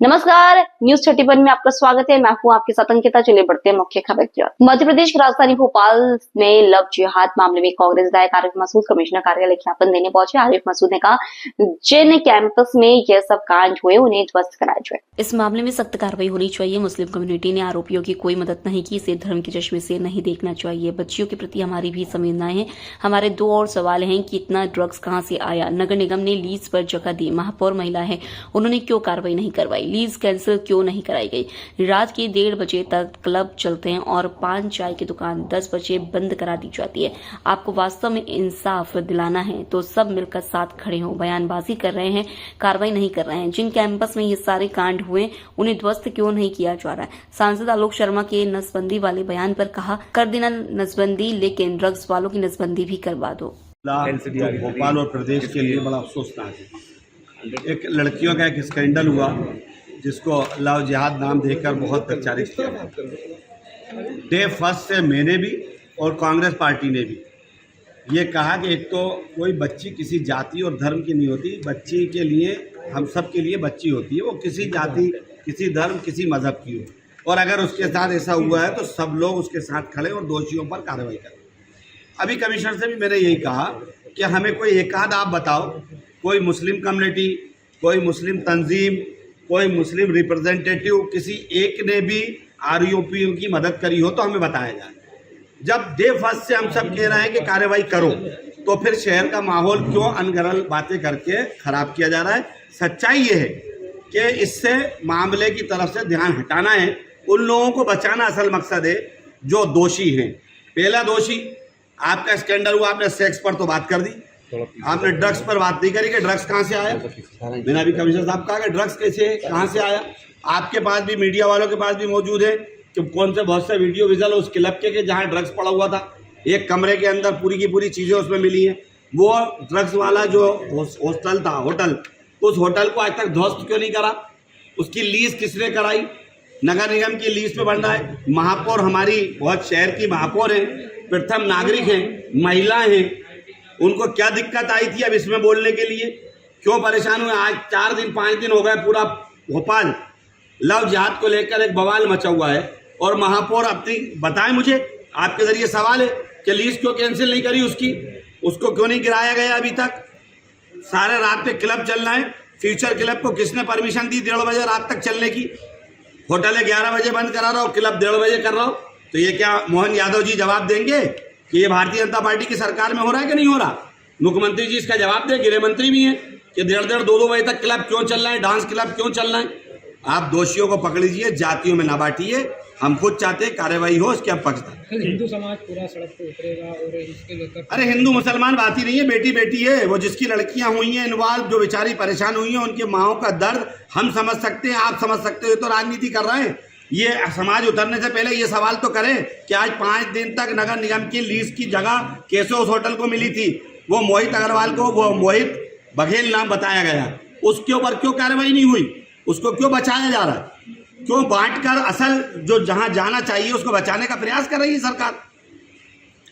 नमस्कार, न्यूज 31 में आपका स्वागत है। मैं हूं आपके साथ अंकिता। चलिए बढ़ते हैं मुख्य खबर की ओर। मध्य प्रदेश की राजधानी भोपाल में लव जिहाद मामले में कांग्रेस विधायक आरिफ मसूद कमिश्नर कार्यालय ज्ञापन देने पहुंचे। आरिफ मसूद ने कहा, जिन कैंपस में यह सब कांड हुए उन्हें ध्वस्त कराया जाए। इस मामले में सख्त कार्रवाई होनी चाहिए। मुस्लिम कम्युनिटी ने आरोपियों की कोई मदद नहीं की। इसे धर्म के चश्मे से नहीं देखना चाहिए। बच्चियों के प्रति हमारी भी संवेदनाएं हैं। हमारे दो और सवाल हैं कि इतना ड्रग्स कहां से आया। नगर निगम ने लीज पर जगह दी। महापौर महिला है, उन्होंने क्यों कार्रवाई नहीं करवाई। लीज कैंसिल क्यों नहीं कराई गई। रात के 1:30 बजे तक क्लब चलते हैं और पान चाय की दुकान 10 बजे बंद करा दी जाती है। आपको वास्तव में इंसाफ दिलाना है तो सब मिलकर साथ खड़े हो। बयानबाजी कर रहे हैं, कार्रवाई नहीं कर रहे हैं। जिन कैंपस में ये सारे कांड हुए उन्हें ध्वस्त क्यों नहीं किया जा रहा है। सांसद आलोक शर्मा के नसबंदी वाले बयान पर कहा, कर देना नसबंदी, लेकिन ड्रग्स वालों की नसबंदी भी करवा दो। भोपाल और प्रदेश के लिए बड़ा अफसोसनाक है। एक लड़कियों का एक स्कैंडल हुआ जिसको लव जिहाद नाम देकर बहुत प्रचारित किया गया। डे फर्स्ट से मैंने भी और कांग्रेस पार्टी ने भी ये कहा कि एक तो कोई बच्ची किसी जाति और धर्म की नहीं होती। बच्ची के लिए, हम सब के लिए बच्ची होती है, वो किसी जाति, किसी धर्म, किसी मजहब की हो। और अगर उसके साथ ऐसा हुआ है तो सब लोग उसके साथ खड़े और दोषियों पर कार्रवाई करें। अभी कमिश्नर से भी मैंने यही कहा कि हमें कोई एक आध आप बताओ, कोई मुस्लिम कम्युनिटी, कोई मुस्लिम तंजीम, कोई मुस्लिम रिप्रेजेंटेटिव, किसी एक ने भी आरोपियों की मदद करी हो तो हमें बताया जाए। जब डे फर्स्ट से हम सब कह रहे हैं कि कार्रवाई करो, तो फिर शहर का माहौल क्यों अनगढ़ बातें करके खराब किया जा रहा है। सच्चाई ये है कि इससे मामले की तरफ से ध्यान हटाना है। उन लोगों को बचाना असल मकसद है जो दोषी हैं। पहला दोषी, आपका स्कैंडल हुआ, आपने सेक्स पर तो बात कर दी, आपने ड्रग्स पर बात नहीं करी कि ड्रग्स कहाँ से आया। मैंने अभी कमिश्नर साहब कहा कि ड्रग्स कैसे, कहाँ से आया। आपके पास भी, मीडिया वालों के पास भी मौजूद है कि कौन से बहुत से वीडियो विजुअल उस क्लब के जहाँ ड्रग्स पड़ा हुआ था। एक कमरे के अंदर पूरी की पूरी चीज़ें उसमें मिली हैं। वो ड्रग्स वाला जो हॉस्टल था, होटल, उस होटल को आज तक ध्वस्त क्यों नहीं करा। उसकी लीज किसने कराई। नगर निगम की लीज पे बन रहा है। महापौर हमारी बहुत शहर की महापौर है, प्रथम नागरिक हैं, महिला हैं, उनको क्या दिक्कत आई थी अब इसमें बोलने के लिए, क्यों परेशान हुए। आज 4 दिन 5 दिन हो गए, पूरा भोपाल लव जिहाद को लेकर एक बवाल मचा हुआ है। और महापौर अपनी बताएं, मुझे आपके जरिए सवाल है कि लीज क्यों कैंसिल नहीं करी उसकी, उसको क्यों नहीं गिराया गया अभी तक। सारे रात पे क्लब चल रहा है। फ्यूचर क्लब को किसने परमिशन दी 1:30 बजे रात तक चलने की। होटल 11 बजे बंद करा रहा हो, क्लब 1:30 बजे कर रहा हो। तो ये क्या मोहन यादव जी जवाब देंगे कि ये भारतीय जनता पार्टी की सरकार में हो रहा है कि नहीं हो रहा। मुख्यमंत्री जी इसका जवाब दें, गृह मंत्री भी हैं, कि 1:30 2-2 बजे तक क्लब क्यों चल रहा है, डांस क्लब क्यों चल रहा है। आप दोषियों को पकड़ लीजिए, जातियों में ना बांटिए। हम खुद चाहते हैं कार्रवाई हो, इसके हम पक्षधर। हिंदू समाज पूरा सड़क पे उतरेगा और इसके लेकर, अरे हिंदू मुसलमान बात ही नहीं है, बेटी बेटी है। वो जिसकी लड़कियां हुई हैं इन्वॉल्व, जो बेचारी परेशान हुई हैं, उनके माओं का दर्द हम समझ सकते हैं, आप समझ सकते हो। तो राजनीति कर रहे हैं। ये समाज उतरने से पहले ये सवाल तो करें कि आज 5 दिन तक नगर निगम की लीज की जगह कैसे उस होटल को मिली थी। वो मोहित अग्रवाल को, वो मोहित बघेल नाम बताया गया, उसके ऊपर क्यों कार्रवाई नहीं हुई। उसको क्यों बचाया जा रहा है, क्यों बांटकर असल जो जहां जाना चाहिए उसको बचाने का प्रयास कर रही है सरकार।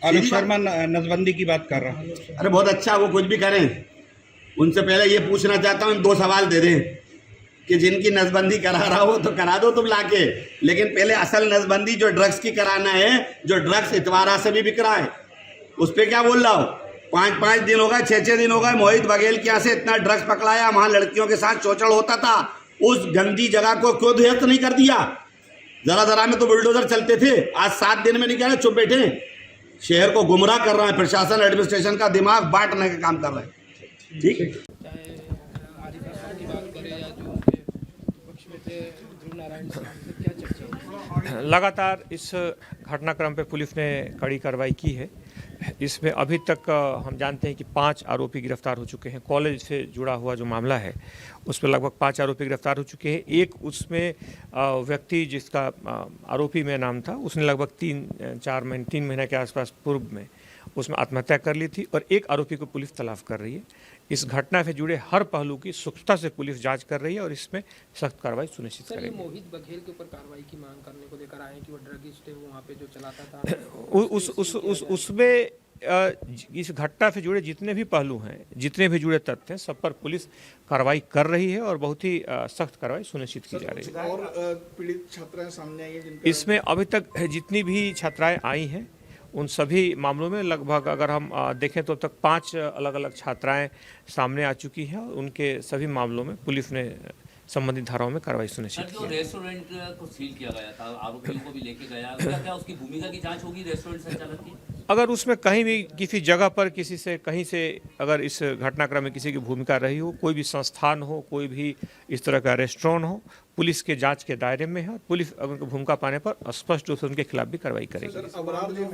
आलोक शर्मा नसबंदी की बात कर रहा है। अरे बहुत अच्छा, वो कुछ भी करें। उनसे पहले ये पूछना चाहता हूँ, 2 सवाल दे दें कि जिनकी नसबंदी करा रहा हो तो करा दो तुम लाके, लेकिन पहले असल नसबंदी जो ड्रग्स की कराना है, जो ड्रग्स इतवारा से भी बिक रहा है, उस पर क्या बोल रहा हो। 5-5 दिन हो गए, 6-6 दिन हो गए, मोहित बघेल के यहाँ से इतना ड्रग्स पकड़ाया, वहाँ लड़कियों के साथ शोषण होता था। उस गंदी जगह को क्यों ध्वस्त नहीं कर दिया। जरा में तो बुलडोजर चलते थे, आज 7 दिन में नहीं कह रहे, चुप बैठे। शहर को गुमराह कर रहा है प्रशासन, एडमिनिस्ट्रेशन का दिमाग बांटने का काम कर रहा है। ठीक, लगातार इस घटनाक्रम पे पुलिस ने कड़ी कार्रवाई की है। इसमें अभी तक हम जानते हैं कि 5 आरोपी गिरफ्तार हो चुके हैं। कॉलेज से जुड़ा हुआ जो मामला है उस पर लगभग 5 आरोपी गिरफ्तार हो चुके हैं। एक उसमें व्यक्ति जिसका आरोपी में नाम था, उसने लगभग 3 महीने के आसपास पूर्व में उसमें आत्महत्या कर ली थी और एक आरोपी को पुलिस तलाश कर रही है। इस घटना से जुड़े हर पहलू की सूक्ष्मता से पुलिस जांच कर रही है और इसमें सख्त कार्रवाई सुनिश्चित करेगी। मोहित बघेल के ऊपर कार्रवाई की मांग करने को लेकर आए कि वो ड्रगिस्ट है, वो वहाँ पे जो चलाता था इस घटना से जुड़े जितने भी पहलू हैं, जितने भी जुड़े तथ्य हैं, सब पर पुलिस कार्रवाई कर रही है और बहुत ही सख्त कार्रवाई सुनिश्चित की जा रही है। और पीड़ित छात्राएं सामने आई हैं जिनका इसमें अभी तक जितनी भी छात्राएं आई हैं उन सभी मामलों में लगभग अगर हम देखें तो अब तक 5 अलग अलग छात्राएं सामने आ चुकी हैं और उनके सभी मामलों में पुलिस ने संबंधित धाराओं में कार्रवाई सुनिश्चित सर, की जो है। रेस्टोरेंट को सील किया गया था, आरोपियों को भी लेके गया, क्या उसकी भूमिका की जांच होगी रेस्टोरेंट संचालक की? अगर उसमें कहीं भी किसी जगह पर किसी से कहीं से अगर इस घटनाक्रम में किसी की भूमिका रही हो, कोई भी संस्थान हो, कोई भी इस तरह का रेस्टोरेंट हो, पुलिस के जांच के दायरे में है और पुलिस अगर उनकी भूमिका पाने पर स्पष्ट रूप से उनके खिलाफ भी कार्रवाई करेगी। अबरार जो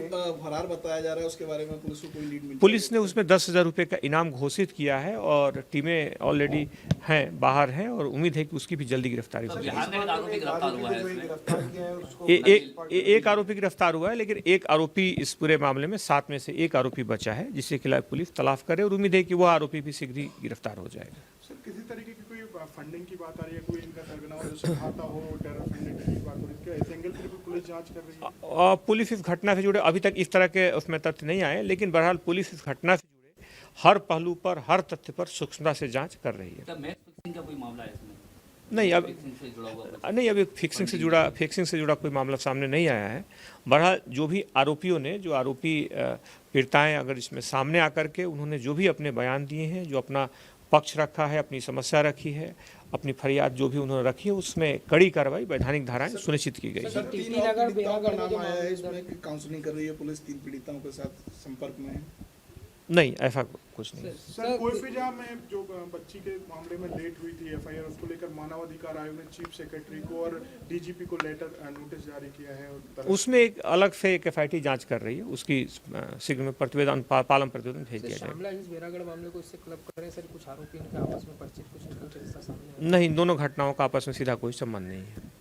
फरार बताया जा रहा है उसके बारे में पुलिस को कोई लीड मिली? पुलिस ने उसमें 10,000 रुपये का इनाम घोषित किया है और टीमें ऑलरेडी हैं, बाहर हैं और उम्मीद है कि उसकी भी जल्दी गिरफ्तारी हो बिहार में एक आरोपी गिरफ्तार हुआ है इसमें। एक आरोपी गिरफ्तार हुआ है, लेकिन एक आरोपी इस पूरे मामले में 7 में से एक आरोपी बचा है जिसके खिलाफ पुलिस तलाश करे और उम्मीद है कि वह आरोपी भी शीघ्र ही गिरफ्तार हो जाएगा। सर, किसी तरीके की कोई फंडिंग की बात आ रही है, कोई इनका सरगना हो जो सहायता हो, टेरर फंडिंग की बात हो रही है, क्या इस एंगल पर भी पुलिस जांच कर रही है? पुलिस इस घटना से जुड़े अभी तक इस तरह के उसमें तथ्य नहीं आए, लेकिन बहरहाल पुलिस इस घटना से जुड़े हर पहलू पर, हर तथ्य पर सूक्ष्मता से जांच कर रही है। क्या मैच फिक्सिंग का कोई मामला है इसमें? नहीं, अब फिक्सिंग से जुड़ा हुआ नहीं, अभी फिक्सिंग से जुड़ा कोई मामला सामने नहीं आया है। बहरहाल जो भी आरोपियों ने, जो आरोपी पीड़िताएं अगर इसमें सामने आकर के उन्होंने जो भी अपने बयान दिए हैं, जो अपना पक्ष रखा है, अपनी समस्या रखी है, अपनी फरियाद जो भी उन्होंने रखी है, उसमें कड़ी कार्रवाई, वैधानिक धाराएं सुनिश्चित की गई है। तीन और पीड़िताओं का नाम आया है इसमें कि काउंसलिंग कर रही है पुलिस, 3 पीड़िताओं के साथ संपर्क में है। नहीं, ऐसा कुछ नहीं। सर, कोईफिजा में जो बच्ची के मामले में लेट हुई थी एफआईआर, उसको लेकर मानवाधिकार आयोग ने चीफ सेक्रेटरी को और डीजीपी को लेटर नोटिस जारी किया है और उसमें एक अलग से एक एफआईटी जांच कर रही है, उसकी शीघ्र में प्रतिवेदन पालम प्रतिवेदन भेज दिया जाएगा। श्यामला हिल्स बेरागढ़ मामले को इससे क्लब करें सर, कुछ आरोपी इनके आपस में परिचित, कुछ निकल के रिश्ता सामने आया। नहीं, दोनों घटनाओं का आपस में सीधा कोई संबंध नहीं है।